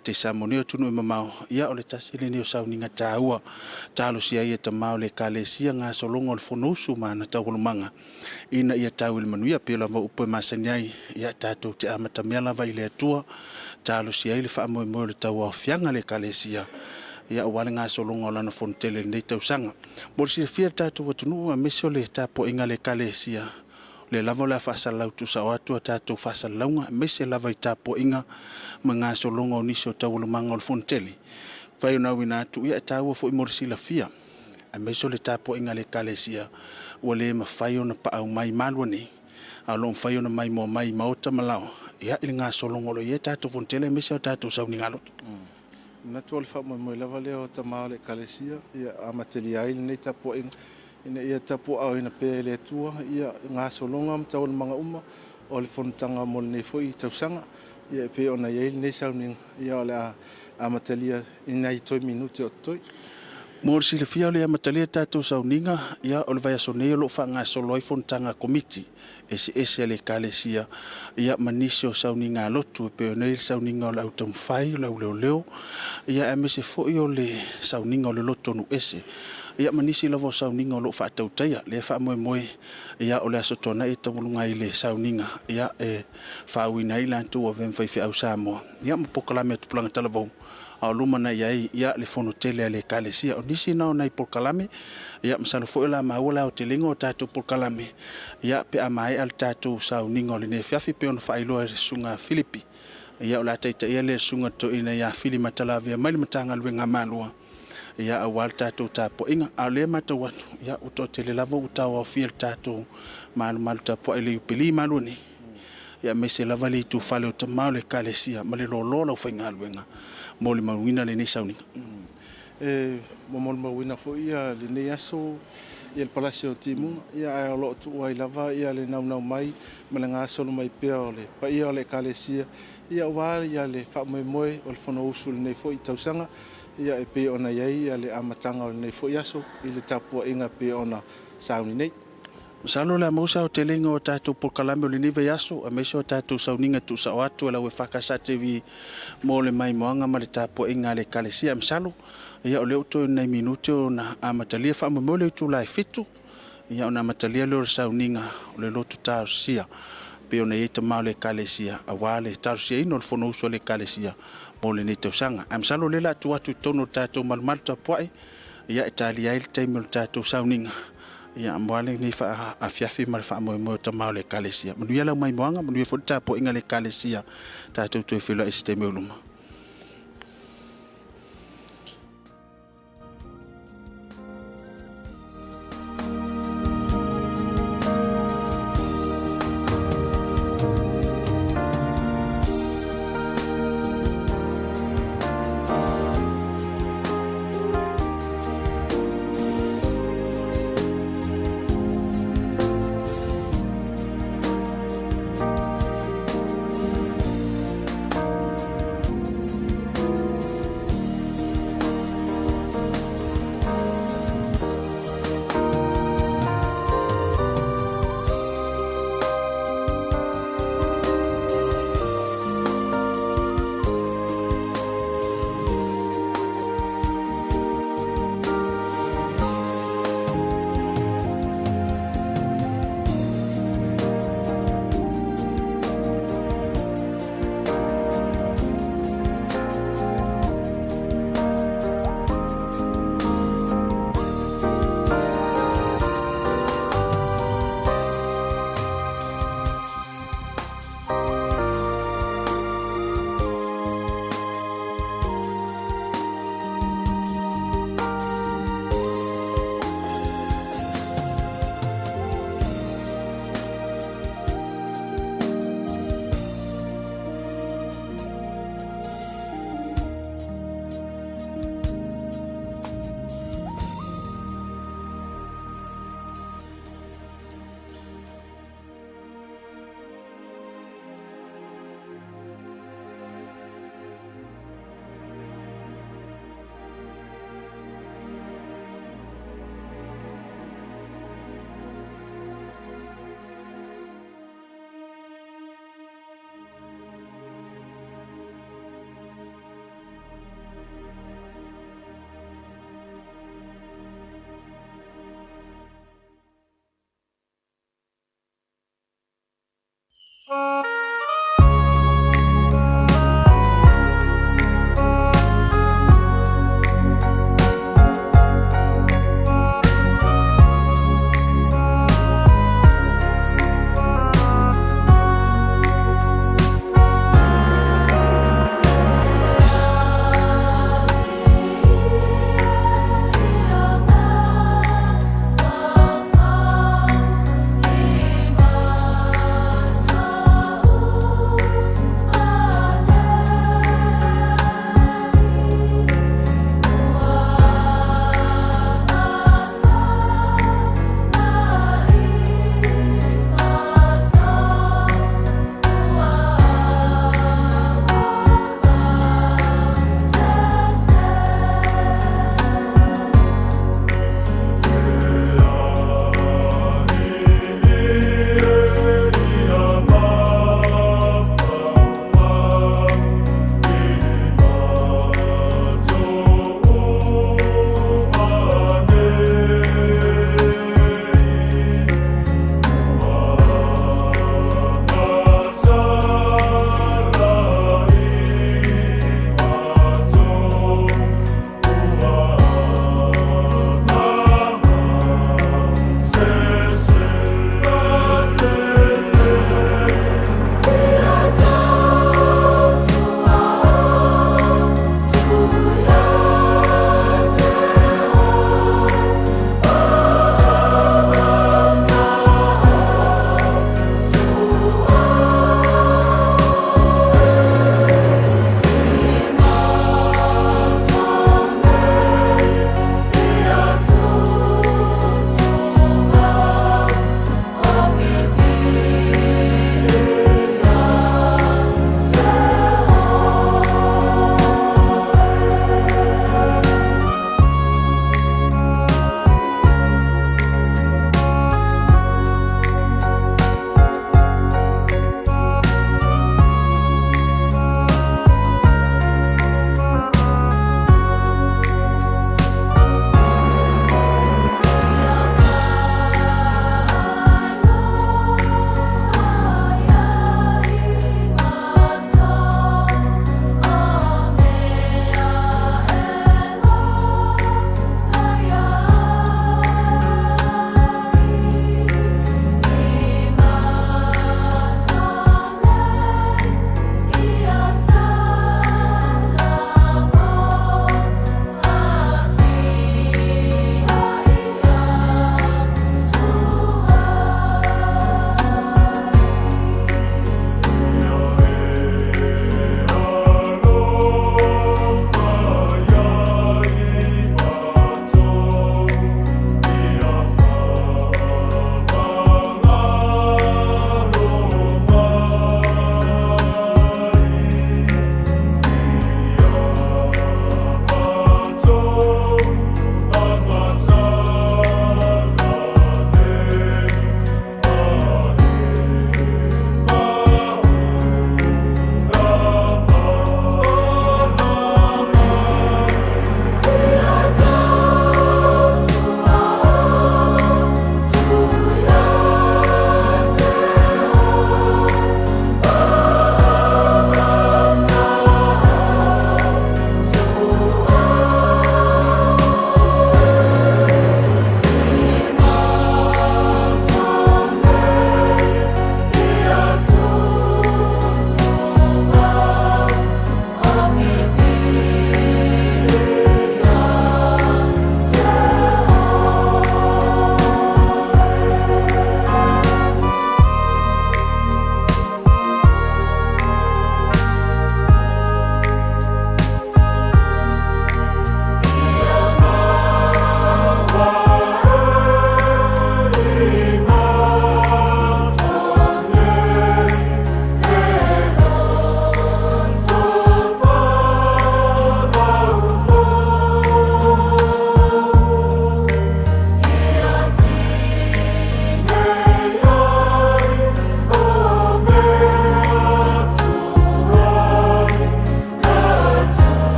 te samoneo tunu e mamao ia o le tasi le neo sauninga tāua talo sia ia tamao le kalesia ngā solongo le fonosu mana taulumanga ina ia tau il manuia pela va upo masaniai ia tātou te amata mea lava i le atua talo sia i le whaamoe le tau au fianga le kalesia ia wale ngā solongo o lana fontele nei tausanga mo le fia tātou atunu a mesio le tapo inga le kalesia le lava la fasalau tu sa watu tātou fasalaunga mese lava i tapo inga mga solongo o niso taulumanga o le fontele vai ona wina tu ia tau fo i morisi la fia a meso le tapo inga le kalesia o le mawhai ona pa au mai maluani a lo mawhai ona mai mo mai maota malao ia ili ngā solongo lo ia tātou fontele mese o tātou sauni ngalot na tole fa mo lava le o tamao le kalesia ia amateli ai nei tapo inga ina ia tapo au ina pe le tua ia ngā solonga mtau le manga uma o le fontanga mo le foi tausanga ia pe ona ia nei sauni ia o le amatalia ina i toi minuti o toi Mor si le fia le amatalia tātou sauninga ia o le vai asonei lo fa ngā solo i fontanga komiti ese le kalesia ia manisi o sauninga lotu pe ona i sauninga o le autamwhai o le leo ia emese fo i o le sauninga o le loto nu ese ia manisi lavo sauninga o lo fa tautaya le fa moe ia o le asotona e tawulunga i le sauninga ia fa wina i lantu o vem fai au Samoa ia mapokalame tupulanga talavou a luma na ia le fonotele le kalesia o nisi na ona i polkalame ia msalo fo la maula o telingo o tatu polkalame ia pe amai al tatu sauninga o le ne fiafi pe ona failo e sunga Filipi ia o la taita ia le sunga to ina ia fili matalavia mai matanga luenga malua ia awal tatu tapo inga a le mata watu ia uto tele lavo utawa fiel tatu mal tapo ele upili maluni ia mese lava le tu fale o tamau le kalesia ma le lolola o fainga luenga mo le mawina le nei sauninga mo mawina fo ia le nei aso ia le Palacio Timu ia lo tu ai lava ia le nau mai ma le ngā solo mai pea o le pa ia o le kalesia ia wa ia le fa moe o le fono usul nei fo i tausanga ia e pe ona ia le amatanga o le nei fo iaso i le tapua inga pe ona sauni nei Salo la mosa o telenga o tātou polkalame o le nive yaso, a meso o tātou sauninga tu sa watu e la we whakasate vi mo le mai moanga ma le tāpo inga le kalesia msalo. Ia o leo toi nei minute o na amatalia wha mo le tu lai fitu. Ia o na amatalia leo sauninga o le lotu tāo sia. Pe o na eita mao le kalesia, a wale tāo sia ino le fono uso le kalesia mo le netau sanga. A msalo le la tu watu tono tātou malumalu tapuai. Ia e tali ai le taimelo tātou sauninga. Ia mwale ni fa afiafi mal fa mo tamau le kalesia. Manuia la mai moanga, manuia fo tapo inga le kalesia. Tātou tu filo esteme uluma.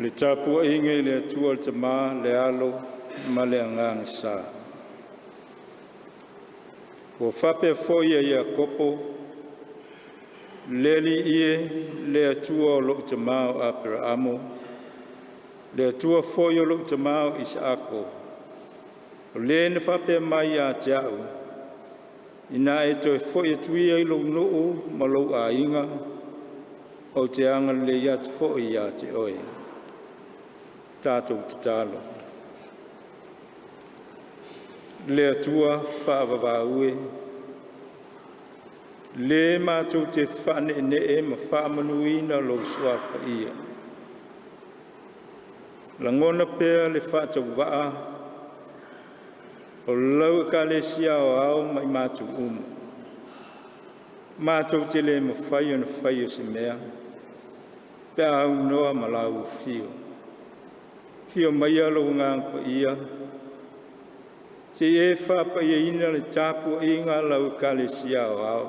le tapu inge le tua te ma le alo ma le angang sa. O fape foia ia kopo, leli ie le atua o lo te mao Abrahamo, le atua foia o lo te mao Isako, o le ne fape mai a jau, ina e toi foia tuia i lo nuu ma lo a inga, o te anga le iat foia te oe, tātou te talo. Le atua whaavawaue, le mātou te whane ne e ma whaamanuina lo suapa ia. Langona pēr le whātau waa, o lau ka le sia o au mai mātou uma. Mātou te le ma whai o na whai o se mea, pēr au noa ma lau fio. Fio mai alo ngāngpa ia, se e whapa ia ina le tāpu inga lau ka le sia o au.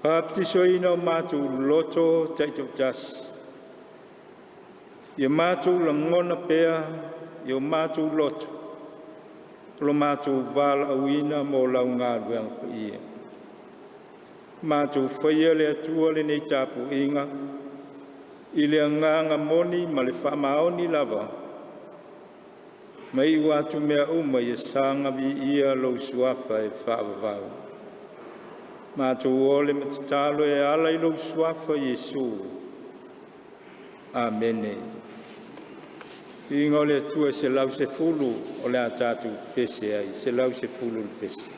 Pāptiso ina o mātou loto taito tas. Ia mātou langona pēr, ia mātou loto. Lo mātou wala au ina mo lau ngā luang pa ia. Mātou whaia le atua le nei tāpu inga, i le nganga moni ma le whamaoni lava. Mai watu mea uma ia sanga vi ia lo suafa e whaavavau. Mātou ole matatalo e ala i lo suafa Yesu. Amene. Inga ole atua se lau se fulu o le atatu pese ai, se lau se fulu le pese.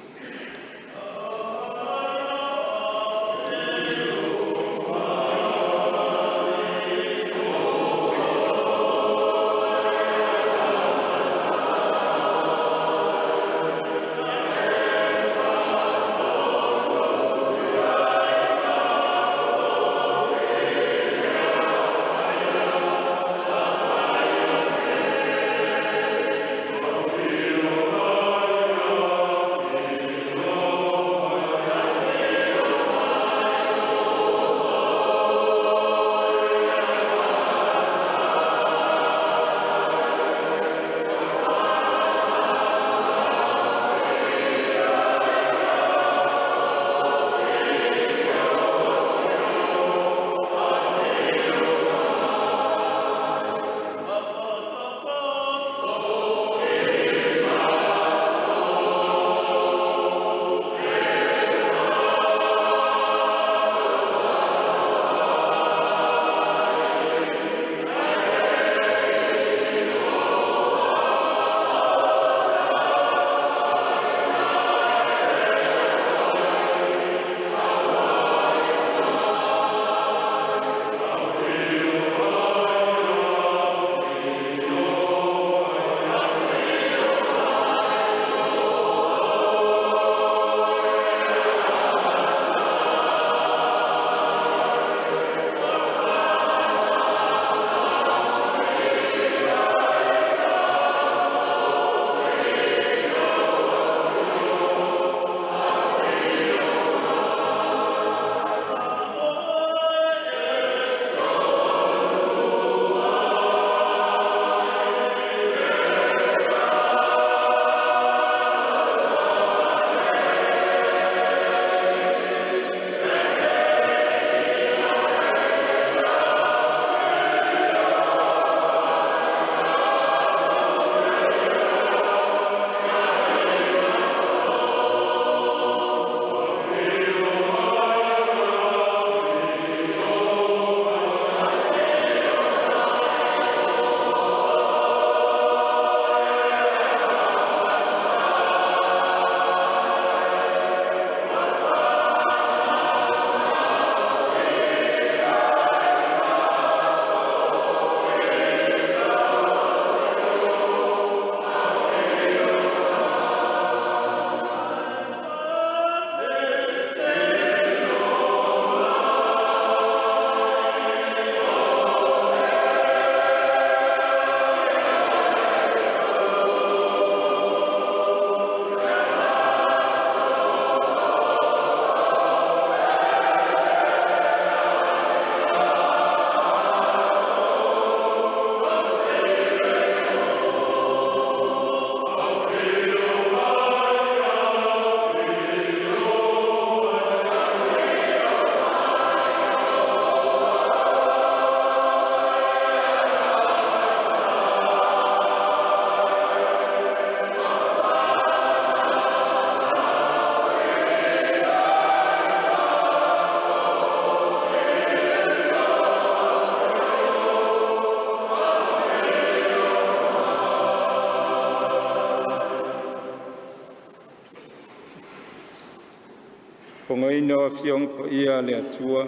ngai no fiong pa ia le atua.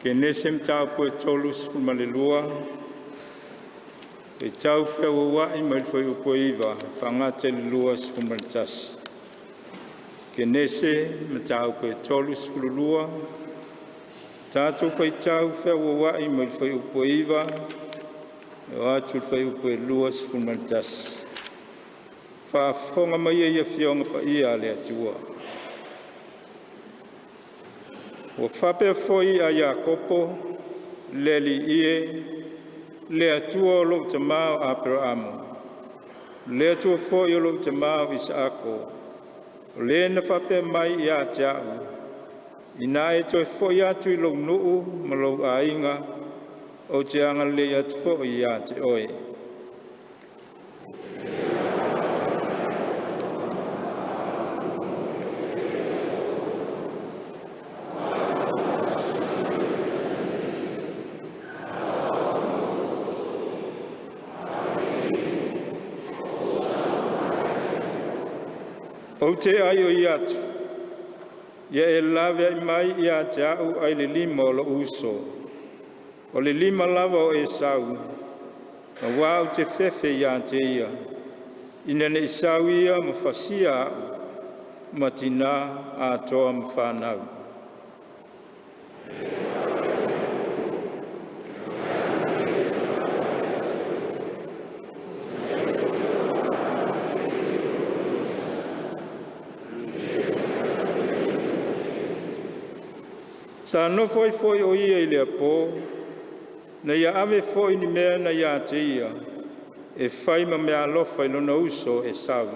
Ke nesem tau po tolus malelua. E tau whea wa i mai foi upo iwa, whangate le luas kumalitas. Ke nese me tau po tolus kululua. Tātou whai tau whea wa i mai foi upo iwa. E atu whai upo e luas kumalitas. Whaafonga mai ia fionga pa ia le atua. O whapea foi a Iakopo, leli ie, le atua o lo te mao Abrahamo. Le atua foi o lo te mao Isaako. Le na whapea mai i a jau. Ina e toi foi atu i lo nuu ma lo ainga o te anga le atu foi i a te oe. O te ai o iatu, ia e lawe ai mai i a te au ai le lima o lo uso. O le lima lava o e sau, na wau te fefe i a te ia. Ina ne isau ia ma fasia au, ma tina a toa ma whanau. Sa no foi o ia i lea pō, na ia ave foi ni mea na ia te ia, e whai ma mea alofa i lona uso e sau.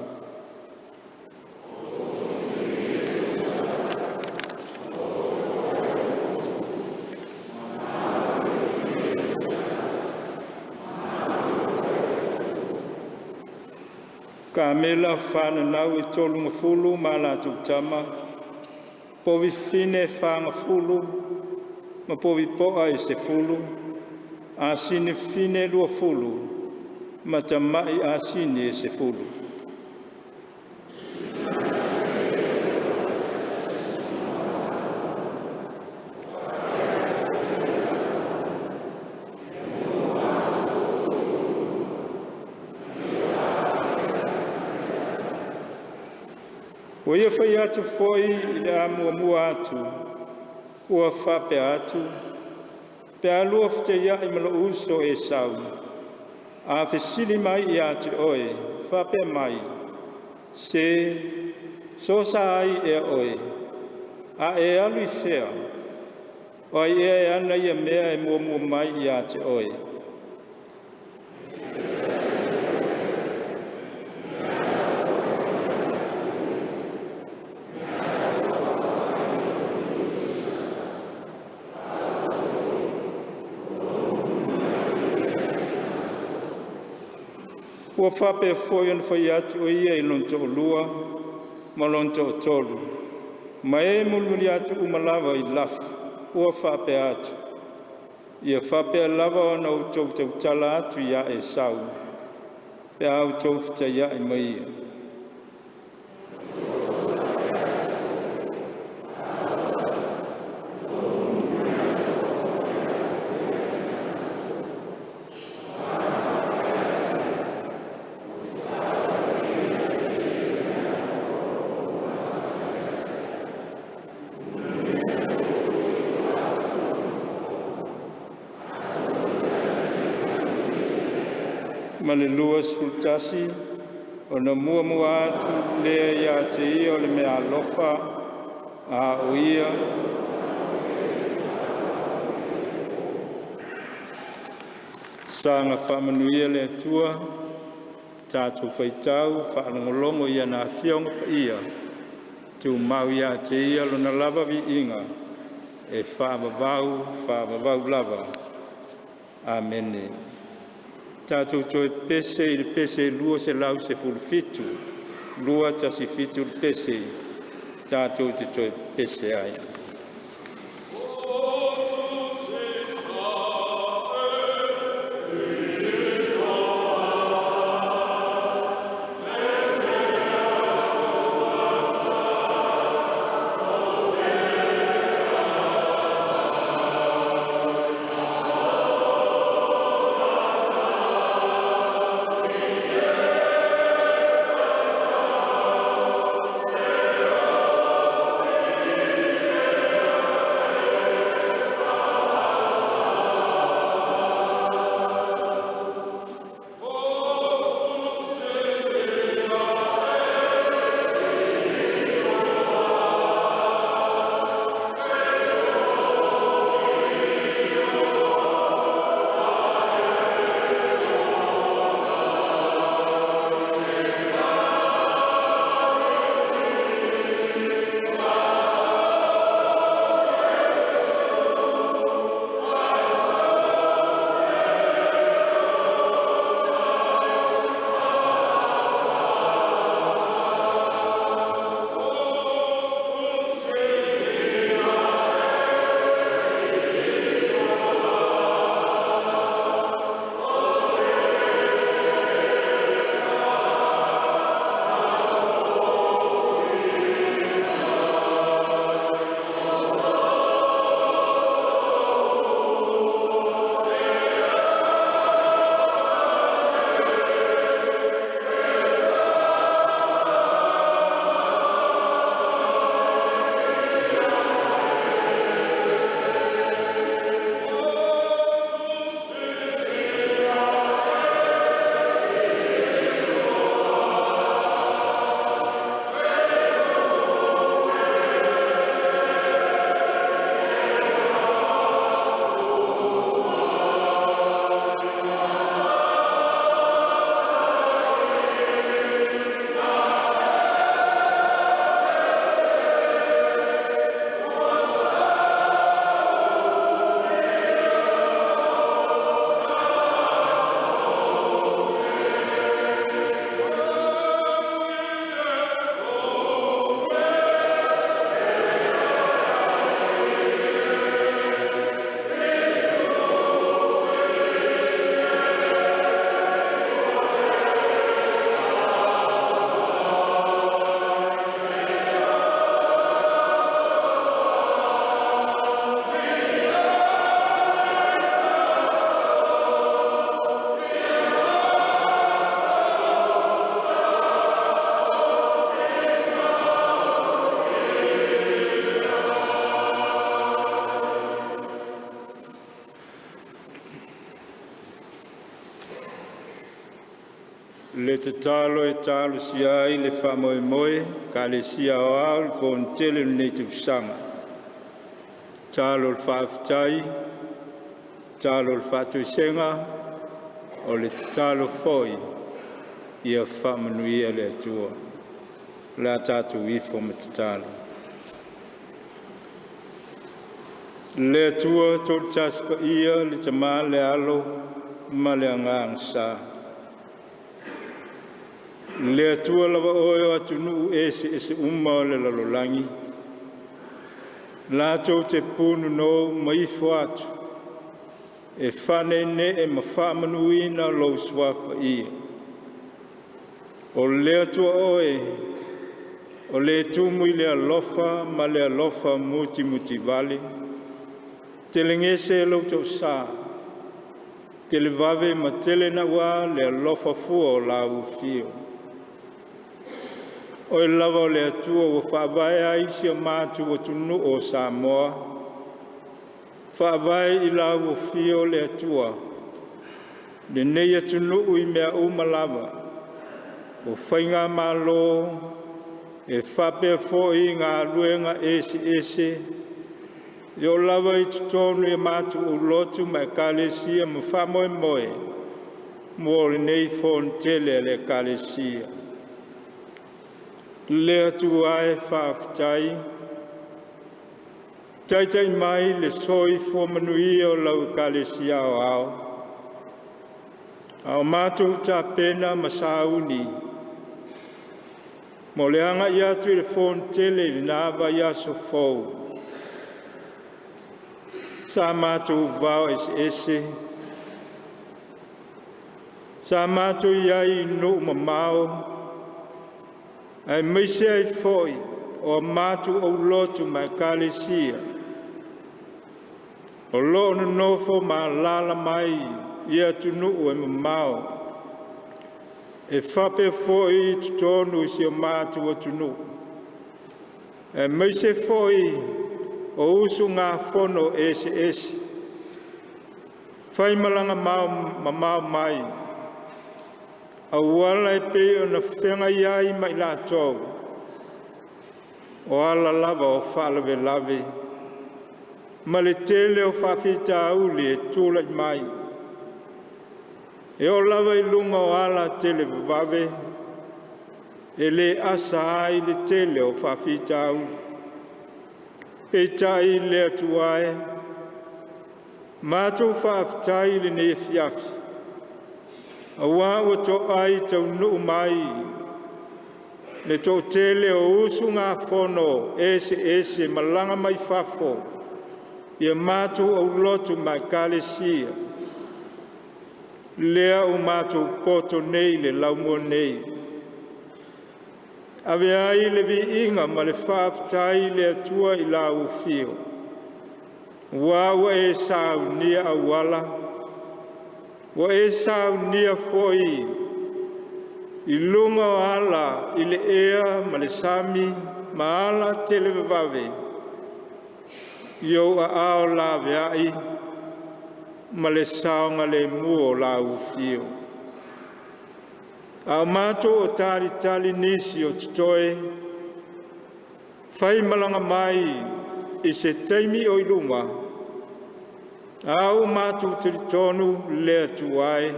Ka mela whananau e tolu ngafulu ma la tūtama, povi fine whanga fulu, ma povi poa e se fulu, a sine fine lua fulu, ma tamai a sine e se fulu. O ia whai atu foi i le amua atu, ua whape atu, pe alua fte ia i malo uso e sau, a whesili mai i atu oe, whape mai, se, sosa ai e oe, a e alu i whea, o ai e ana ia mea e mua mai i atu oe. Ua whape foi on whai atu o ia i lonto o lua, ma lonto o tolu. Ma e mulmuli atu umalawa i lafu, ua whape atu. Ia whape lava ona o tau tau tala atu ia e sau. Pe au tau whita ia i maia. Ma le luas fultasi, o na mua atu lea ia te ia o le mea alofa, a o ia. Sanga whamanuia le atua, tātou whaitau, whaanongolongo ia na whionga pa ia, tu mau ia te ia lona lava vi inga, e whaamavau lava. Amen. Tātou toi pese i le pese lua se lau se fulfitu, lua tasi fitu le pese, tātou te toi pese ai. Le te talo e talo si ai le whamoe moe, ka le si au au le whontele nei te usanga. Talo le whaafitai, talo le whaatuisenga, o le te talo foi, ia whamanuia le atua. La tatu ifo me te talo. Le atua tol taspa ia le tama le alo, ma le angang sa. Le atua lava oe atu nuu ese uma o le lalolangi. La tau te punu no maifo atu. E whane ne e mawhamanuina lo swapa ia. O le atua oe, o le tumui le alofa ma le alofa muti vale. Te lengese lo tau sa. Te le vave ma tele na wa le alofa fua o la ufio. O e lava o le atua o whaavai a isi o mātu o tunu o Samoa. Whaavai I lau o fio le atua. Le nei atunu ui mea umalava. O whainga malo, e whape foi ngā luenga ese. E o lava I tutonu e mātu o lotu mai kalesia ma whamoe moe. Mo le nei fontele le kalesia. Le atu ae whaafitai. Taitai mai le soi fua manuia o lau kalesia o ao. Ao mātou tā pena ma sauni. Mo le anga I atu I le fontele I nāwa I aso fau. Sa mātou vau ese. Sa mātou iai no mamao. Ai meise ai foi o mātu o lotu mai kalesia. O lo no nofo ma lala mai ia tunu o e mamao. E whape foi tutonu si o mātu o tunu. E meise foi o usu ngā whono ese. Whai malanga mamao mai. Awala e pe o na whenga iai mai la tau. O ala lava o whalawe lave. Ma le tele o whawhita auli e tūlai mai. E o lava I lunga o ala tele vave. E le asa ai le tele o whawhita auli. Pe tai le atuae. Mātou whaafitai le ne fiafi. Awa o to ai tau nuu mai. Le to tele o usu ngā whono ese malanga mai whafo. Ia mātou au lotu mai kalesia. Lea o mātou poto nei le laumua nei. Awe ai le vi inga ma le whaafitai le atua I la ufio. Wawa e sau nia awala. Wa e sau nia foi I lunga o ala I le ea ma le sami ma ala tele vave. Yo a ao la veai ma le saonga le muo la ufio. A mato o tali nisi o tutoe. Fai malanga mai I se taimi o ilunga. Au mātou te tonu le atuai.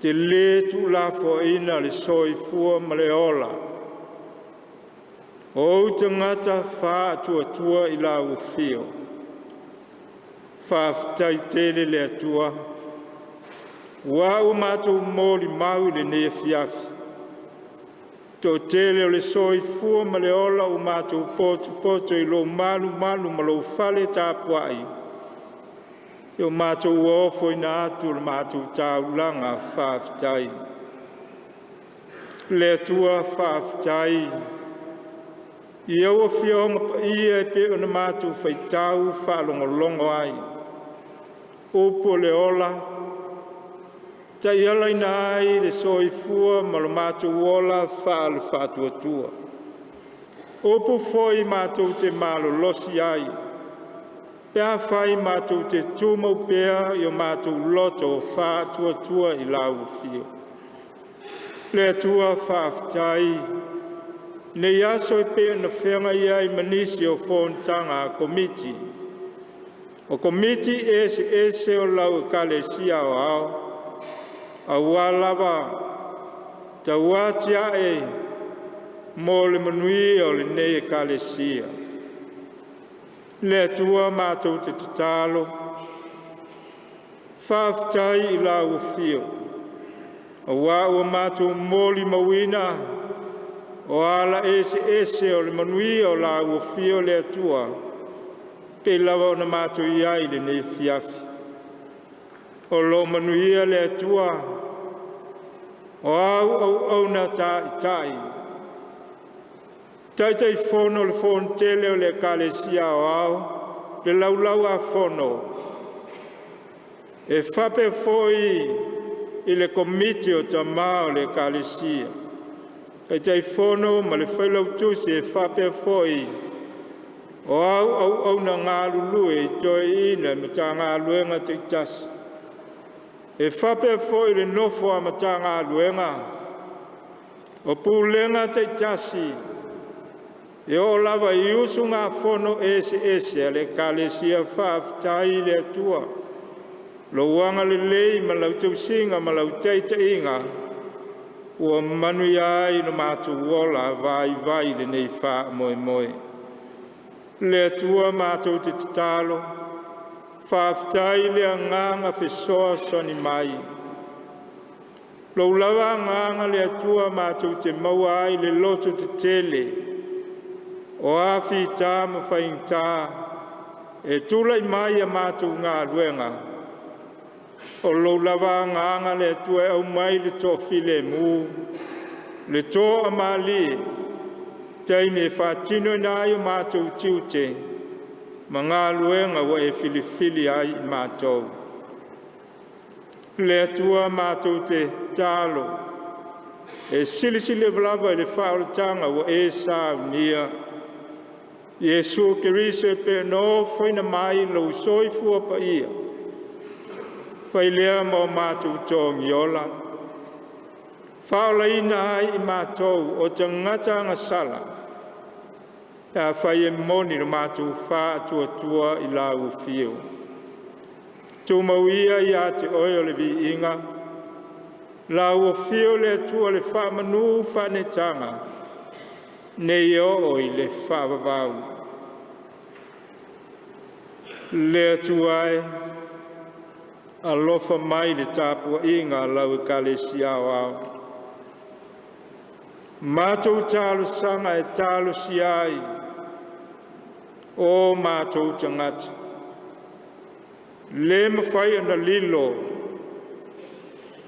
Te le tu la foina le soi fua ma le ola. O te ngata wha atua I la ufio. Whaafitai tele le atua. Wa o mātou mōli mau le ne fiafi. To tele o le soi fua ma le ola o mātou poto I lo manu ma lo fale tāpuai. Yo mātou ofo I nā atu le mātou tāulanga whaafitai. Le atua whaafitai. I au whionga pa ia e pe o na mātou whaitau whaalongolongo ai. Opo le ola. Tai ala I nai le soifua ma lo mātou ola whaale whaatuatua. Opo foi mātou te malo losi ai. Pea whai mātou te tūmau pea I o mātou loto whātua I lau whio. le tua whaafitai. Nei aso I pe na whenga iai manisi o whontanga komiti. O komiti ese o lau kalesia o ao. A walawa ta watia mo le manui o le nei kalesia. Le tua mātou te tatalo. Whaafitai I lau fio. A wā ua mātou mōli mawina. O ala ese o le manui o lau fio le tua. Pe lawa o na mātou iai le nei fiafi. O lo manuia le tua. O au na tai. Tai fono le fon tele o le kalesia o au. Le laulau a fono. E whape foi I le komiti o tamā o le kalesia. Tai fono ma le whailau tusi e whape foi. O au na ngā lulu e toi ina ma tā ngā luenga te tasi. E whape foi le nofo a ma tā ngā luenga. O pūlenga te tasi. E o lava I usu ngā fono ese a le kalesia whaafitai le atua. Lo wanga le lei ma lau tausinga ma lau teita inga. Ua manu iai no mātou wola vai le nei wha moe. Le atua mātou te tatalo. Whaafitai le anganga whesoa soni mai. Lo lawa anganga le atua mātou te maua ai le loto te tele. O awhi tā ma whaing tā. E tula I mai a mātou ngā luenga. O lo lawa anganga le atua au mai le tofi le mū. Le tō a mali. Taine whātino nā I mātou tiute. Ma ngā luenga wa e filifili ai I mātou. Le atua mātou te tālo. E silisile vlava I le whaoratanga wa e sāu nia. Iesu Keriso pe no whaina mai lau soifua pa ia. Whailea mo mātou tōngi ola. Whaola ina ai I mātou o te ngata ngasala. Ta whai e moni no mātou wha tua I lau fio. Tū mauia I a te oio le vi inga. Lau fio le tua le wha manu whanetanga. Nei o I le wha wawau. Le tua alofa mai le tāpua inga lau kalesia o au. Mātou tālu sanga e tālu siai. O mātou tangata. Le mawhai ana lilo.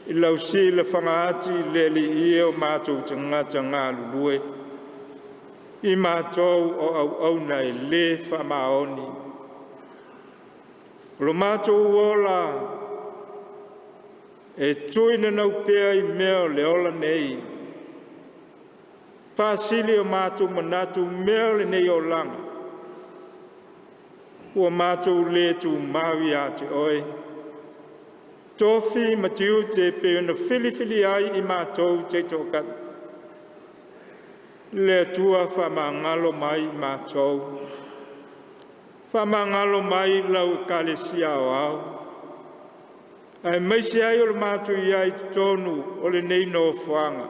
I lau si le whangaati le li ia o mātou tangata ngā lulue. I mātou o au nei le whamaoni. Lo mātou ola. E tuina nau pēa I meo le ola nei. Pāsili o mātou manatu meo le nei o langa. Ua mātou le tu mawi a te oi. Tofi matiu te pe una filifili ai I mātou te tokat. Le tua whamangalo mai I mātou. Whamangalo mai lau kalesia o au. Ai maisi ai o le mātou iai te tonu o le nei no whanga.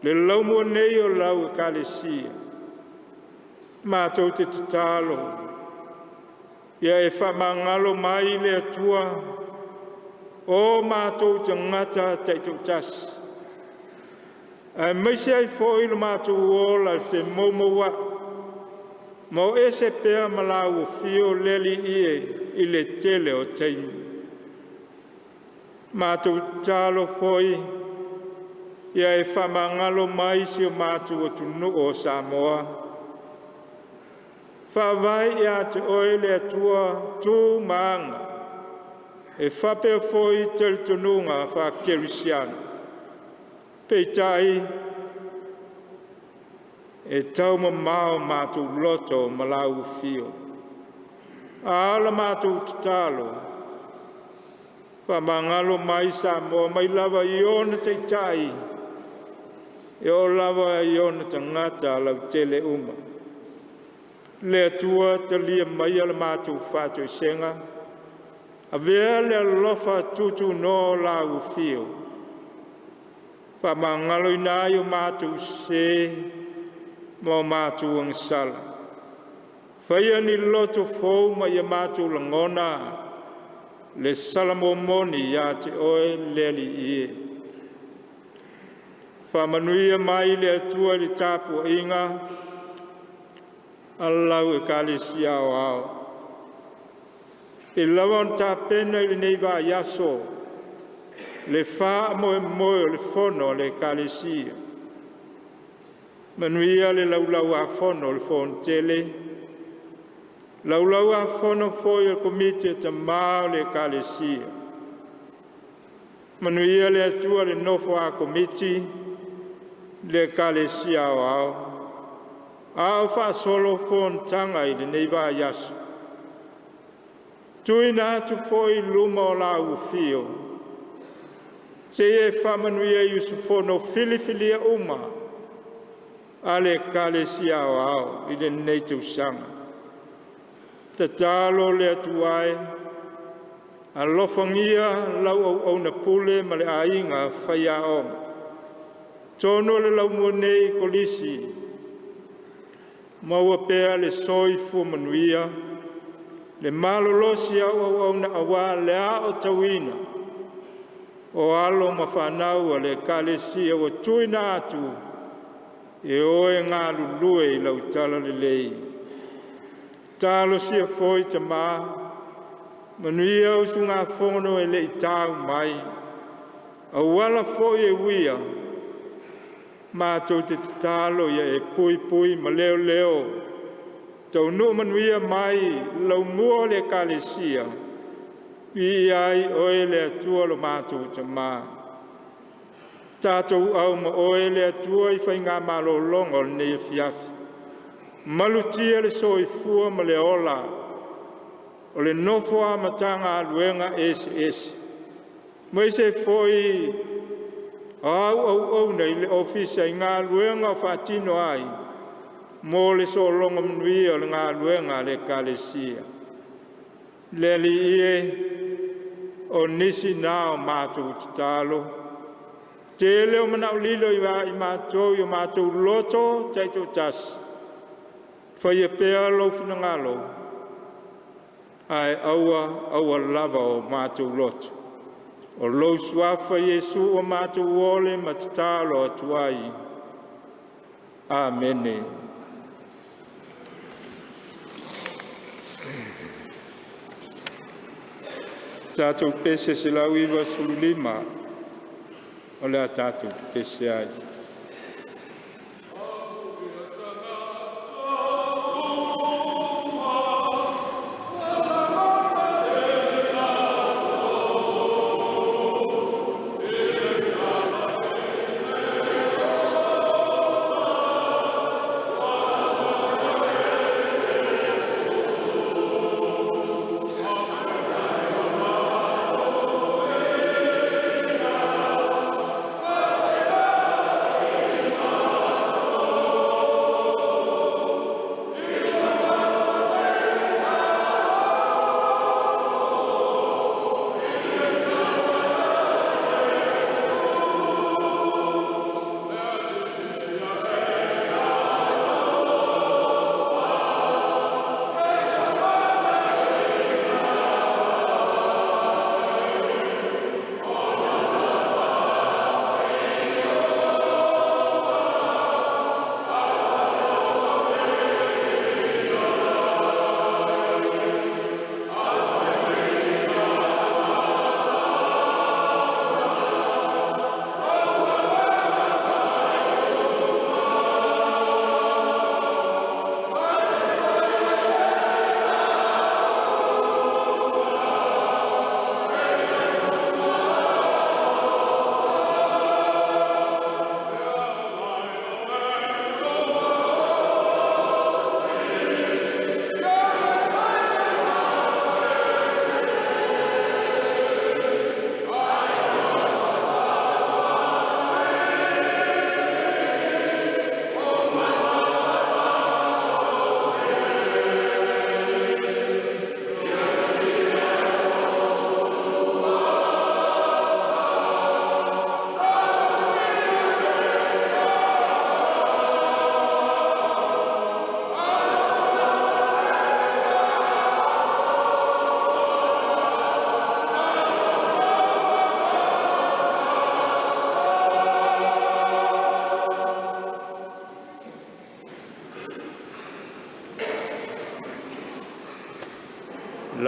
Le laumo nei o lau kalesia. Mātou te tatalo. Ia e whamangalo mai le atua. O mātou te ngata teito tasi. Ai maisi ai fōi le mātou ola I whi maumaua. Mau ese pēr malau o fio leli I le tele o teimi. Mātou tālo fōi. Ia e whamangalo mai si o mātou o tunu o Samoa. Whawai ia te oe le atua tū maanga. E whape fōi te tununga wha kerisiana. Peitai. E tauma mao mātou loto malau fio. Aala mātou tatalo. Whamangalo mai Samoa mai lava I ona te tai. e o lava i ona tangata lau tele uma. Le atua te lia mai ala mātou whātou senga, a vea le alofa tutu no la ufio. Pa mangalo ina yo mātou se, mo mātou ang sala. Whaia ni loto fōu ma ia mātou langona, le salamo moni ya te oe leli ie. Whamanuia mai le atua le tāpua inga, allau e kālesia o ao. E lawan tā pena i nei wā yaso, le wha moe moe le fono le kālesia. Manuia le laulau a fono le fon tele, laulau a fono foi o komite ta mao le kālesia. Manuia le atua le nofo a komiti, le kālesia o ao. Ao wha solo fon tanga i le nei wā yaso. Tui nā tu foi luma o la ufio. Se e whamanuia Yusufono filifilia uma. Ale kālesia o ao i le nei tu sanga. Ta tālo le atuai. A lofangia lau au na pule ma le ainga whaia om. Tono le lau monei kolisi. Maua pea le soi fu manuia. Le malolosi au na awa le a o tawina. O alo mawhanau a le kālesia o tuina atu. E oe ngā lulue i lau tala le lei. Tālo sia foi ta mā. Manuia o su ngā whono e le i tāu mai. A wala foi e wia. Mātou te tālo ia e pui pui ma leo leo. Tau no manuia mai lau mua le kālesia. I ai oe le atua lo mātou ta mā. Tātou au ma oe le atua i whai ngā malo longo le nei fiafi. Malutia le soi fua ma le ola. O le nofo a matanga aluenga esi. Mai se foi au nei le ofisa i ngā aluenga o whatino ai. Mo le so longa mnui o le ngā aluenga le kālesia. Le li ie o nisi nā o mātou talo. Te leo manau lilo i mātou loto taito tasi. Whaia pēa lo fina ngalo. Ai aua lava o mātou loto. O lo suafa Yesu o mātou ole matatalo atuai. Amene. Tātou pese se lau iwa sulima. O lea tātou pese ai.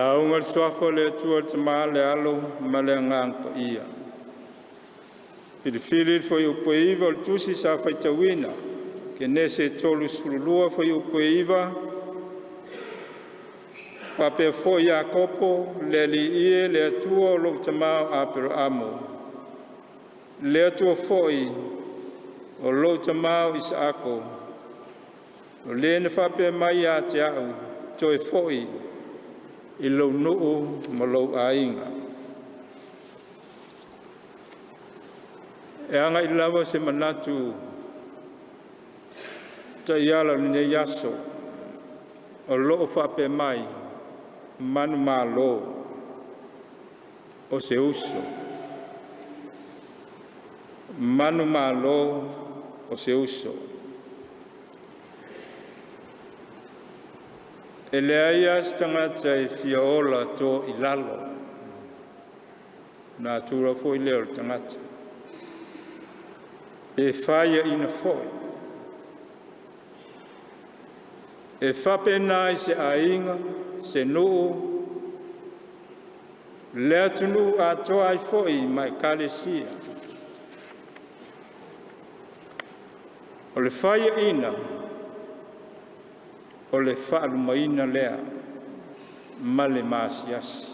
launga le soafo le tua te maa le alo ma le nganko ia. Pili foi upo iwa o tusi sa faitawina ke nese tolu sululua foi upo iwa pape foi Jakopo le li ie le atua o lo tamao apero amo. Le atua foi o lo tamao Isaako. O le ne fape mai a te au toi foi i lo nuu ma lo ainga. E anga i lawa se manatu ta iala ni ne yaso o loo whape mai manu malo o se uso. Manu malo o se uso. E le aia stangata e fiaola to i lalo na tura fo i leo tangata. E whaia ina foi. E whape nai se ainga, se nuu, le atunu a toa ai foi mai kalesia. O le whaia ina, o le whaalu maina lea, ma le maasiasi.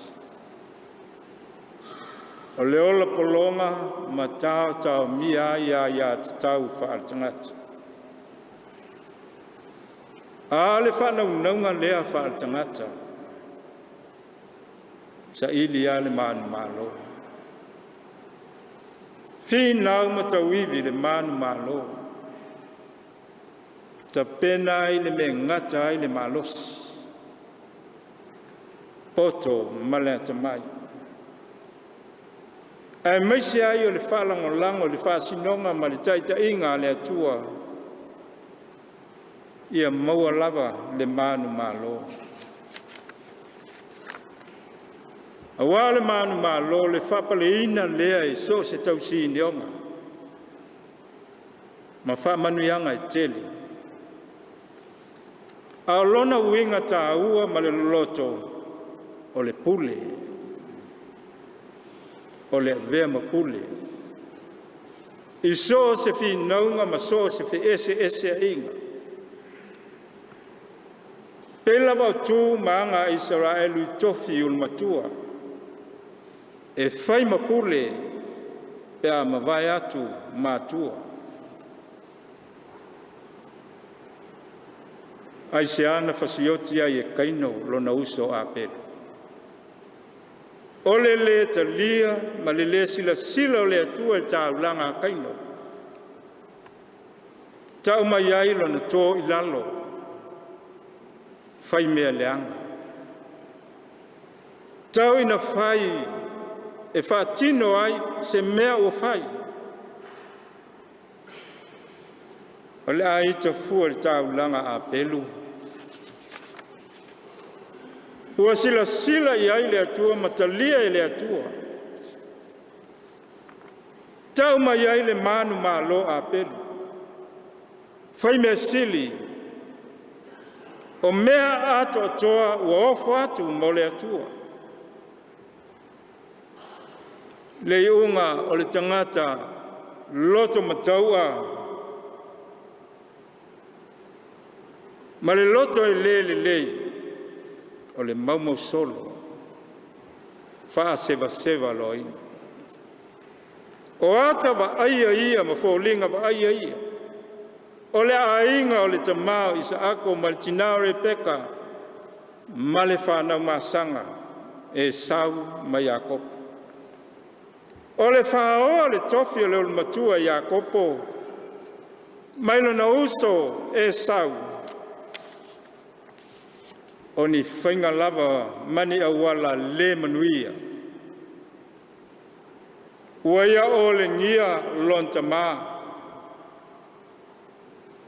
O le ola polonga ma tau mia ia te tau whaalatangata. A le whanaunga lea whaalatangata. Sa ili a le manu malo. Whinau matawiwi le manu malo. Ta pena i le me ngata i le malos. Poto maleta mai. E maisi ai o le whalangolango le whasinonga ma le taita inga le atua. Ia maua lava le manu malo. Awa le manu malo le whapale ina lea e so se tausi neonga. Ma whamanuianga e tele. A lona uinga ta ua ma le loto o le pule. O le vea mapule. I so se fi naunga ma so se fi ese a inga. Pela wau tū maanga Israelu I tofi ul matua. E whai mapule pe a mawai atu matua. Ai se ana fasioti ai e kaino lona uso a pere. Ole le talia ma le sila o le atua e taulanga kaino. Tau mai ai lona tō I lalo. Whai mea leanga. Tau ina whai e whaatino ai se mea o whai. Ole ai ta fua le taulanga a pelu. Ua sila I ai le atua, matalia I le atua. Tau mai ai le manu malo a pelu. Whai mea sili. O mea ato atoa ua ofo atu mo le atua. Le iunga o le tangata loto mataua. Ma le loto e le. O le maumau solo. Wha seva loina. O ata wa aia ia ma fōlinga wa aia ia. O le ainga o le tamao Isaako ma le tinao Rebeka ma le whanau masanga e sau ma Jakopo. O le whaoa le tofi o le matua Jakopo ma ilona uso e sau. O ni whainga lava mani awala le manuia. Ua ia o le ngia lonta maa.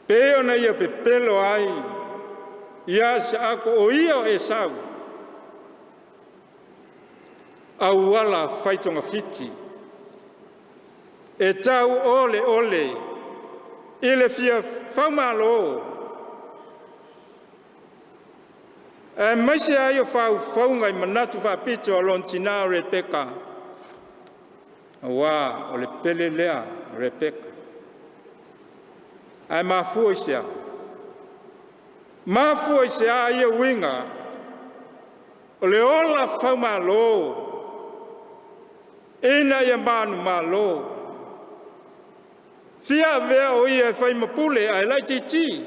Peo na ia pepelo ai. Ia sa ako o ia o e sau. Au wala whaitonga fiti. E tau ole. Ile fia whaumalo. E maise ai o whau ngai manatu whapito o lontina o Rebeka. Wa o le pele lea Rebeka. Ai mafua isia. Mafua isia ai e winga. O le ola whau malo. Ina ia manu malo. Fia vea o ia whai mapule ai lai titi.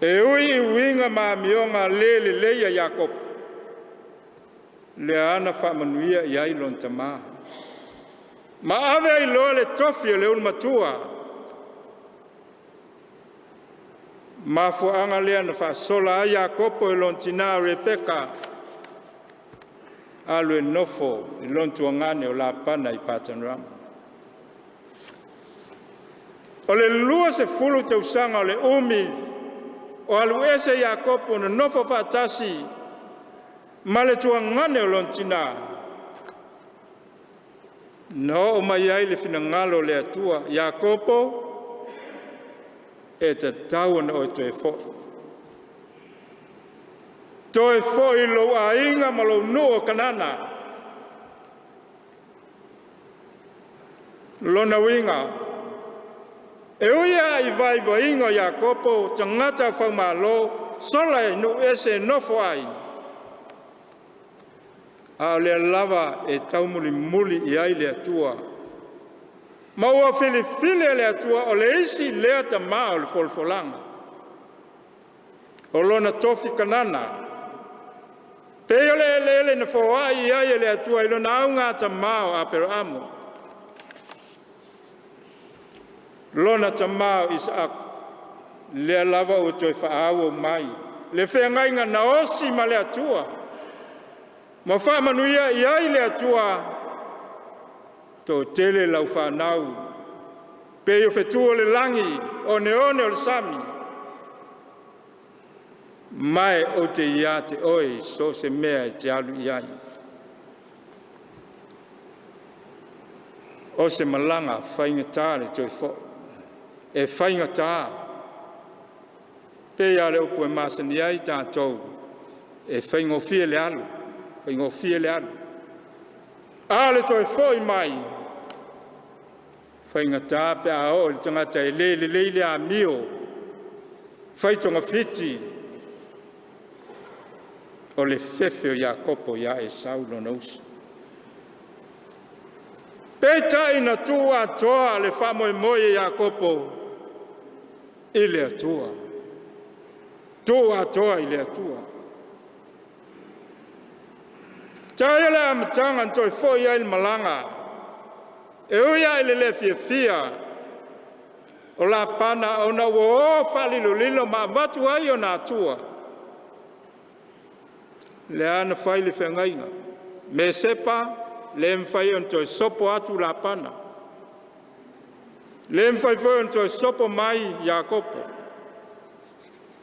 E ui winga ma mionga lele leia Jakob. Le ana whamanuia i ai lon tama. Ma ave ai loa le tofi o le un matua. Ma fuanga lea na whasola ai Jakob o lon tina Rebeka. Alu e nofo i lon tuangane o la pana i Patanrama. O le lua se fulu tausanga o le umi o alu ese Jakob o na nofo whatasi ma le tuangane o lon tina. No o mai ai le finangalo le atua Jakopo e te tauna o te fo. Toi fo i lo a inga ma lo no kanana. Lona winga. E uia i vai va inga Jakopo tangata whau malo sola e no ese nofo ai. A le lava e taumuli muli i ai le atua. Ma ua fili le atua o le isi lea ta maa o le folfolanga. O lona tofi kanana. Peo le na fawai i ai le atua i lona aunga ta maa o Aperamo. Lona ta maa o Isaac. Le lava o toi whaawo mai. Le whengai ngā naosi ma le atua. Ma whamanuia i ai le atua tō tele lau whanau. Peo whetua le langi o neone o le sami. Mai o te ia te oi so se mea e te alu i ai. O se malanga whaingatā le toi fo. E whaingatā. Pea le upu e masani ai tātou. E whaingofie le alu. Whaingofie le alu. Ale toi foi mai. Whaingatā pea o le tangata e le a mio. Whaitonga fiti. O le fefe o Jakopo ia e saulo nausi. Peta ina tua toa le whamoe moe Jakopo. I le atua. Tua toa i le atua. Taia le amatanga ntoi foi ai malanga. E uia i le fia. O la pana o na wo falilo lilo ma vatu ai o na atua. Le ana fai le whengainga. Me sepa, le mwhai on toi sopo atu la pana. Le mwhai fai on toi sopo mai Jakopo.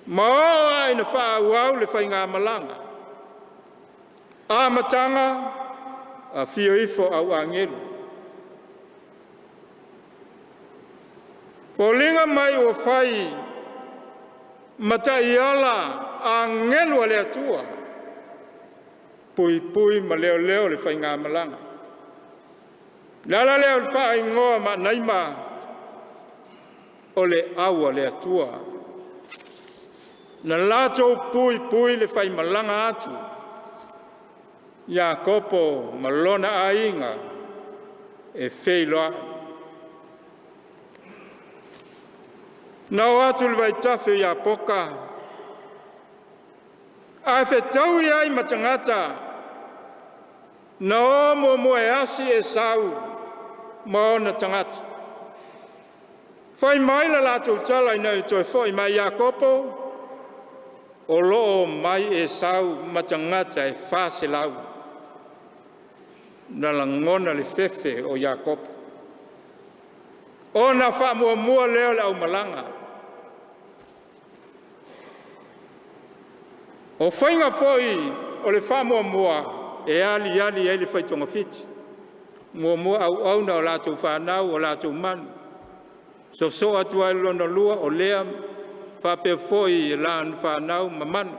Maoa ina wha uau le whai ngā malanga. A matanga, a fio ifo au angelu. Ko linga mai o whai, matai ala a ngelu ale atua. Pui ma leo le whai ngā malanga. Nala leo le whai ngoa ma naima o le aua le atua. Na lato pui le whai malanga atu. Jakopo malona ainga e wheiloa. Nau atu le vai tawhi ia poka. A whetau i ai matangata. Na o mo e asi e sau ma o na tangata. Whai mai la lato tala i nau toi whoi mai Jakopo. O loo mai e sau matangata e whase lau. Na langona le fefe o Jakob. O na wha mua leo le au malanga. O whainga foi o le wha mua e ali e le whaitonga fiti. Mua au na o lātou whanau o lātou manu. So atu ai lona lua o lea Whape foi lan whanau mamanu.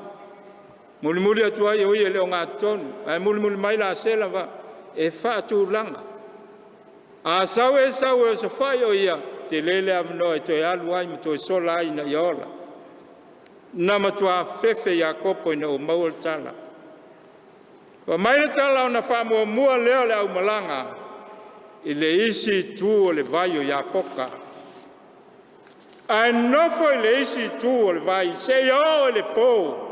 Mulimuli atua i oia leo ngā tonu. Ai mulimuli mai la sela wa e whaatu langa. A sau e so whai o ia te lele amno e toi alu ai ma toi sola ai na iola. Na matua fefe ia kopo ina o maua tala. Wa mai le tala o na whamua mua leo le au malanga i le isi tu o le vai o ia poka. Ai nofo i le isi tu o le vai, se o le po.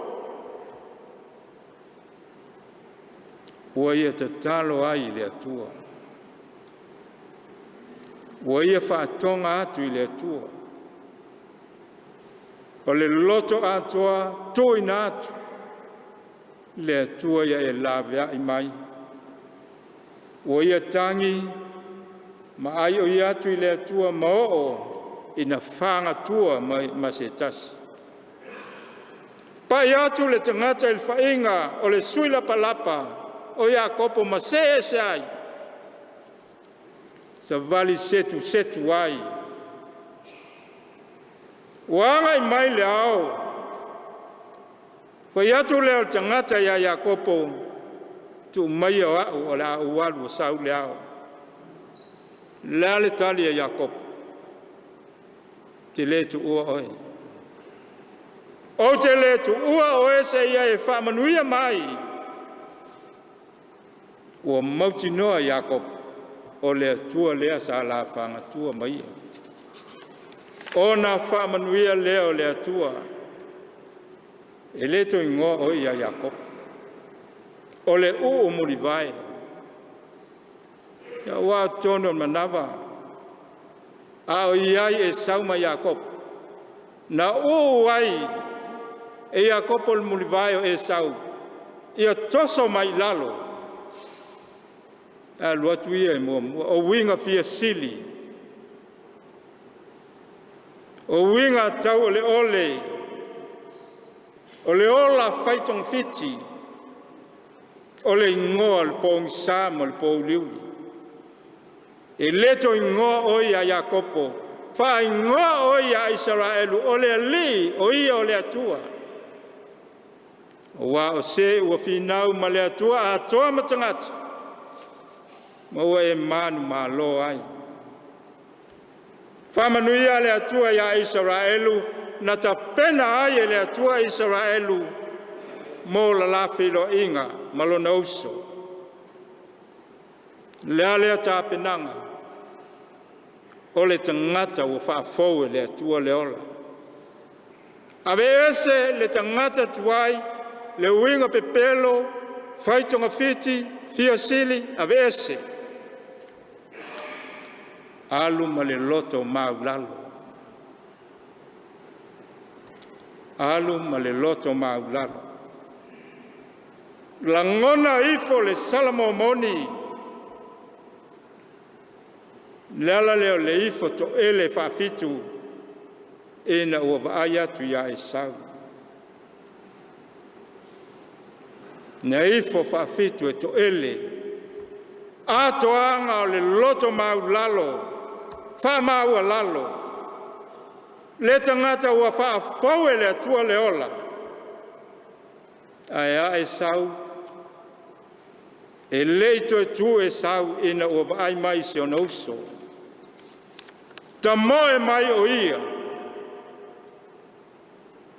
Ua ia te talo ai le atua. Ua ia whaatonga atu i le atua. O le loto atua, toina atu. Le atua ia e lawea i mai. Ua ia tangi, ma ai o ia atu i le atua maoo, ina whanga tua ma se tasi. Pai atu le tangata il whainga o le suila palapa o ia kopo ma se ai. Sa vali setu ai. Wanga i mai le ao. Pai atu le o tangata ia kopo tu mai o au o le au walu o sau le ao. Lea le tali ia kopo. Te le tu ua oe. O te le tu ua oe se ia e whamanuia mai. Ua mauti noa Iakob o le tua lea sa la whanga tua mai. O na whamanuia lea o le tua. E le to ingoa oe ia Iakob. O le o muri vai. Ia ua tono manawa. A o iai e sauma Iakob. Na o ai e Iakob o le mulivaio e sau. Ia toso mai lalo. A luatu ia e mua. O winga fia sili. O winga tau o le ole. O le ola faitong fiti. O le ingoa le po ngisama le po uliuli. E leto ingoa oi a Iakopo, wha ingoa oi a Israelu, o le ali, o ia o le atua. O wa o se ua whinau ma le atua a toa matangata. Ma ua e manu ma lo ai. Wha manuia le atua ia Israelu, na ta pena ai e le atua Israelu, mo la la whilo inga, malona uso. Lea lea ta penanga. O le tangata o whaafou e le atua le ola. Ave ese le tangata tuai, le uinga pepelo, whaitonga fiti, fia sili, ave ese. Alu ma le loto maulalo. Alu ma le loto maulalo. Langona ifo le salamo moni. Lala leo le ifo to ele whaafitu e na ua vaai atu ia e sau. Na ifo whaafitu e to ele. Ato anga o le loto mau lalo, wha maua lalo. Le tangata ua whaafau e le atua le ola. Ai e sau. E leito e tu e sau e na ua vaai mai se ona uso. Ta moe mai o ia.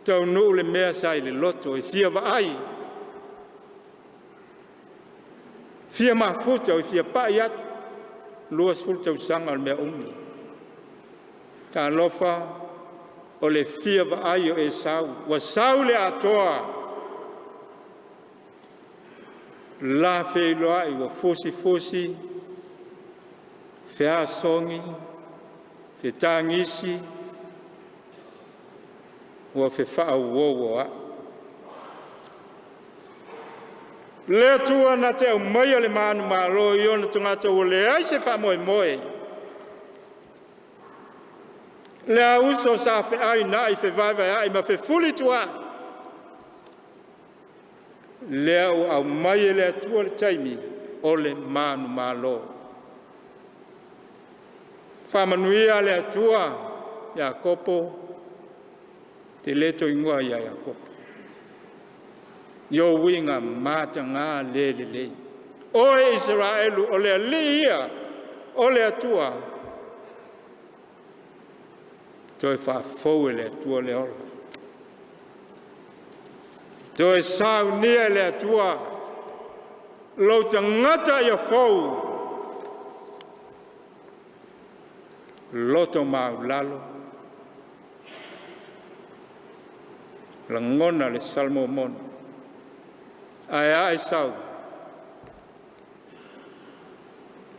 Tau nuu le mea sai le loto e fia vaai. Fia mafuta o fia pai atu. Luas fulta usanga al mea umi. Ta lofa o le fia vaai o e sau. Wa sau le atoa. La feiloa i wa fosi. Fea songi. Fe tangisi, ua fe whaauoa. Le tua na te au mai o le manu maro i ona tungata o le ai se wha moe. Le a uso sa fe ai na i fe vai ai ma fe fuli tua. Le au mai le tua le taimi o le manu maro. Whamanuia le atua, Iakopo, te leto ingoa ia Iakopo. Yo winga mata ngā le. Oe Israelu o le alia, o le atua. Toi whafou le atua le ola. Toi sau nia le atua. Lo tangata ia fou. Loto mau lalo. Langona le salmo mono. Ai sau.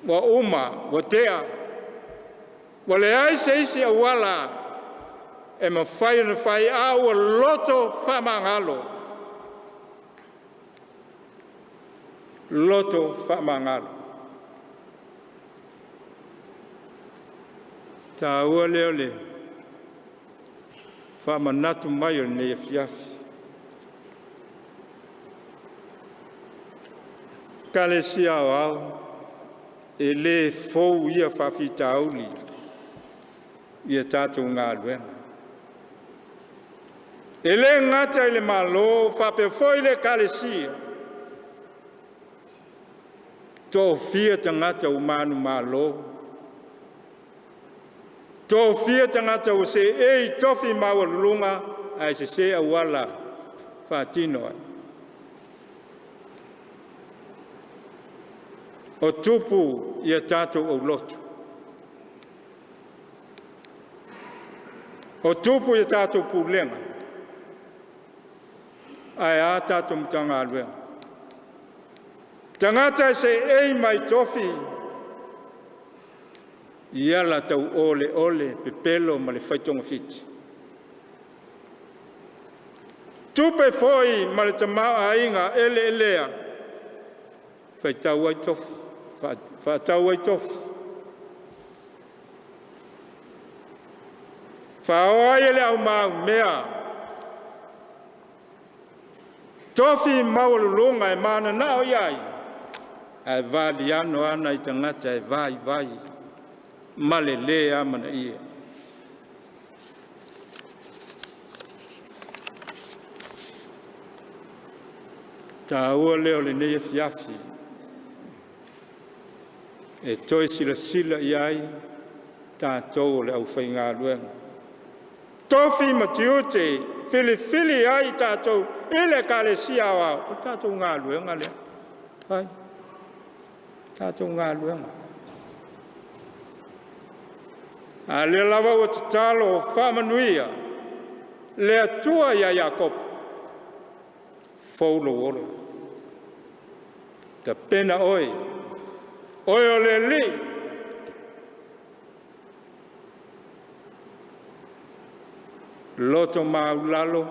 Wa uma, wa tea. Wa le ai seisi a wala. E ma fai na fai au loto whamangalo. Loto whamangalo. Ta ua leo le. Whamanatu mai o ne fiafi. Kale sia au. E le fou ia whawhita auli. Ia tātou ngā luenga. E le ngata i le malo, whape foi le kalesia. Tō fia tangata umanu malo. Tō fia tangata o se ei tofi maua lulunga, ai se awala whatinoa. O tupu ia tātou au lotu. O tupu ia tātou pulenga. Ai a tātou mtanga aluenga. Tangata se ei mai tofi. Ia la tau ole, pepelo ma le whaitonga fiti. Tupe foi ma le tamau ainga elea. Whaitau ai tofi. Whaatau ai tofi. Whaoai ele au mau mea. Tofi maulunga e mana nao iai. Ai vali ano ana i tangata e vai. Male le amana ia. Ta ua leo le neia fiafi. E toi sila iai. Tātou le au whainga luenga. Tofi matiute. Fili ai tātou. Ele kale sia wau. O tātou ngā luenga le. Hai. Tātou ngā luenga. A le lava o te talo o whamanuia. Le atua ia Iakopo. Faulo ora. Ta pena oi. Oi o le li. Loto maulalo.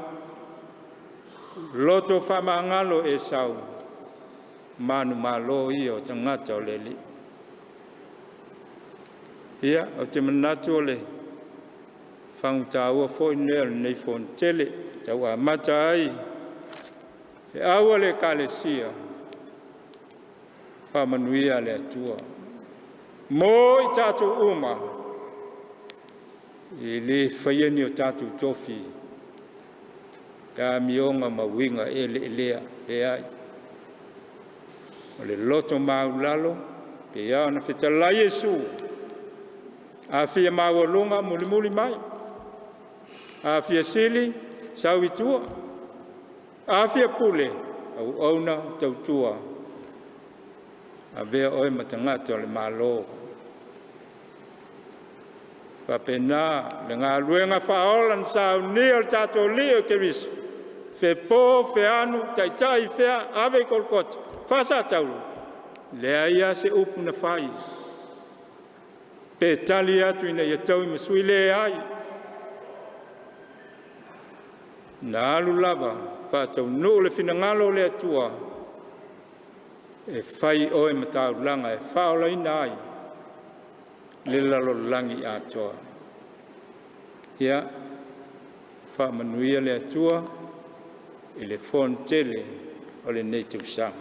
Loto whamangalo e sau. Manu malo ia o tangata o le li. Ia, o te manatu o le whangutaua fo inea nei fo tele, tau a mata ai, e aua le kalesia, whamanuia le atua. Mō i tātou uma, i le whaiani o tātou tofi, a mionga mawinga elea, e ai. O le loto maulalo, pe ia na whetalai Jesu, a fia mawalunga muli mai. A fia sili, sauitua. A fia pule, au auna tautua. A vea oi matangata le malo. Papena, le ngā luenga whaolan sau ni o tato lio ke risu. Fe po, fe anu, taitai, fea, ave kolkota. Fasa taulu. Lea ia se upu na whai. Pe tali atu ina ia tau ima sui le ai. Na alu lava, whātau nuu le whina ngalo le atua. E whai oe matau langa, e whaola ina ai. Le lalo langi atoa. Ia, whamanuia le atua, i le fontele o le neitu sang.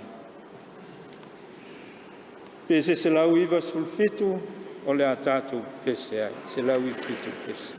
Pese se lau iwa sulfitu, o le atatu pese ai, se lau i fitu pese.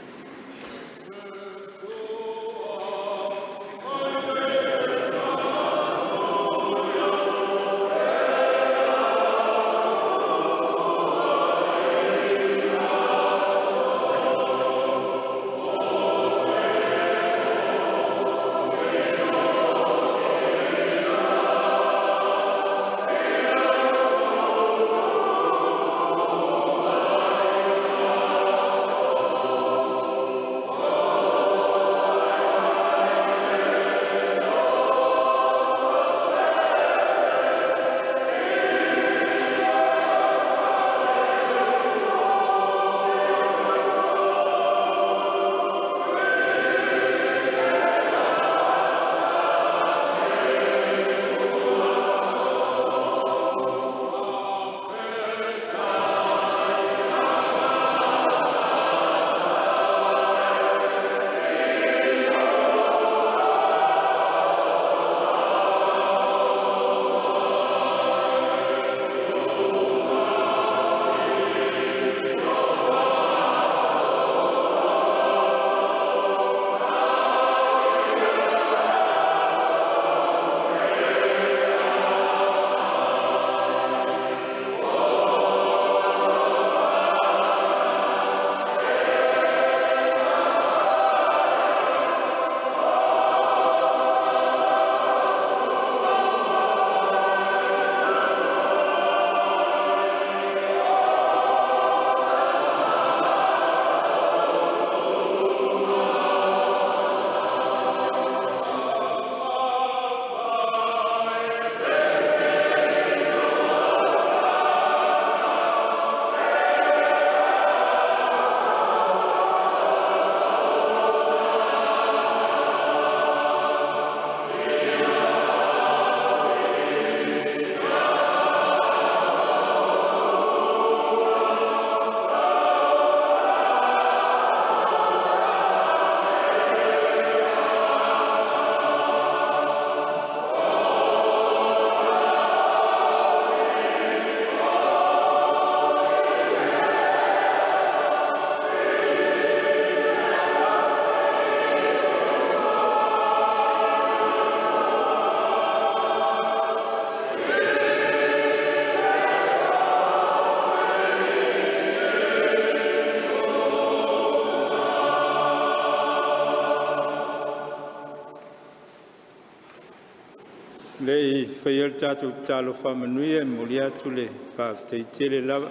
whaial tātou tālo whamanuia mo le atu le whaafteitele lava.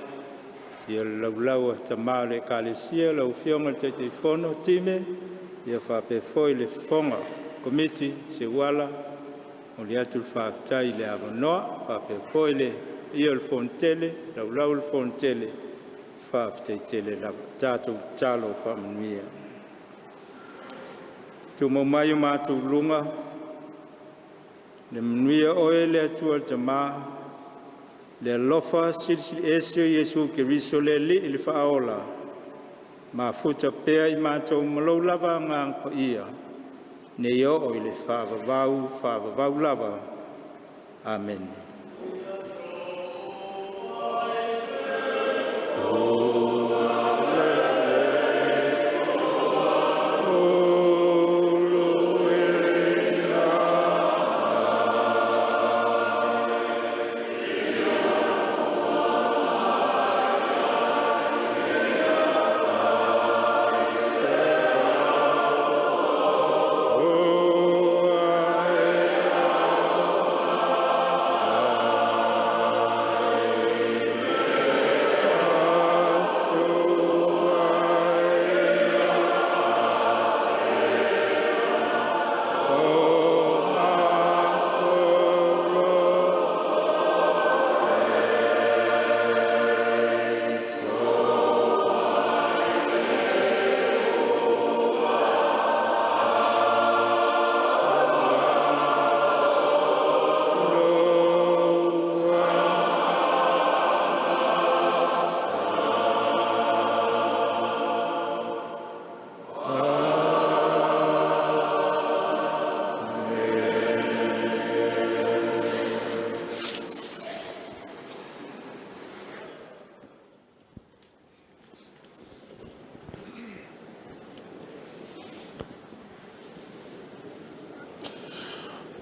Ia laulau a tamā le kālesia lau whionga te te whono time. Ia whapefoi le whonga komiti se wala. O le atu whaaftai le awanoa. Whapefoi le ia le fontele, laulau le fontele. Whaafteitele lava tātou tālo whamanuia. Tu mai o mātou lunga. Le manuia oe le atua te mā. Le alofa sili esio Yesu Keriso le li ili whaola. Ma futa pea I mātou malau lava ngā ngpa ia. Ne io o ili whaavavau lava. Amen.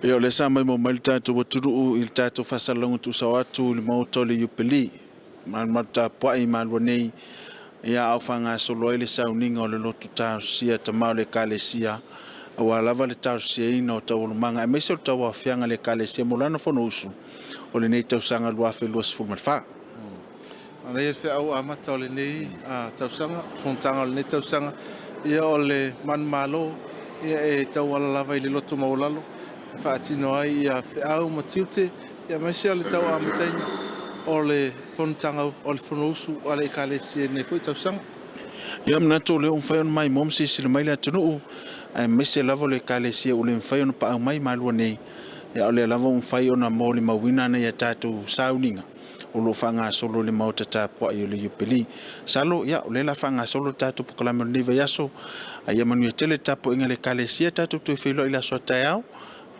E o le sa mai mo mai tātou waturu il tātou whasalongo tu sa watu le mauto le yupeli. Mata puai malwa nei ia au whanga solo ele sauninga o le lotu tāu sia ta mau le kale sia. Awa lava le tāu sia ina o tau lumanga. E meso tau a whianga le kale sia molana whono usu. O le nei tau sanga lua whi lua sifuman wha. Ana ia whi au amata o le nei tau sanga. Fontanga o le nei tau sanga. Ia o le man malo. Ia e tau ala lava I le lotu maulalo. Whaatino ai ia whiau matiute, ia maise o le tau amataina o le whanutanga o le whanousu o le ekalesia nei fwoi tausanga. Ia mnato le umwhai on mai momsi sila mai le atunu ai maise lavo le ekalesia o le umwhai on pa au mai malua nei. Ia o le lavo umwhai on a mo le mawina nei a tātou sauninga. O lo whanga solo le mauta tāpua I o le yupeli. Salo, ia, o le la whanga solo tātou pukalame o neva yaso. Ia manuia tele tāpua inga le ekalesia tātou tui whilo I la soa tai au.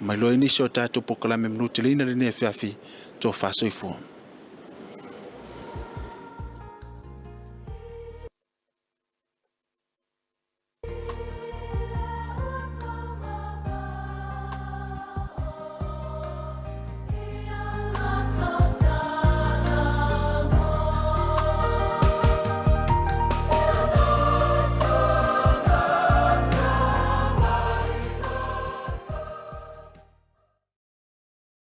Mai loa inisi o tātou pokalame mnutelina le nea whiawhi tō whasoi fua.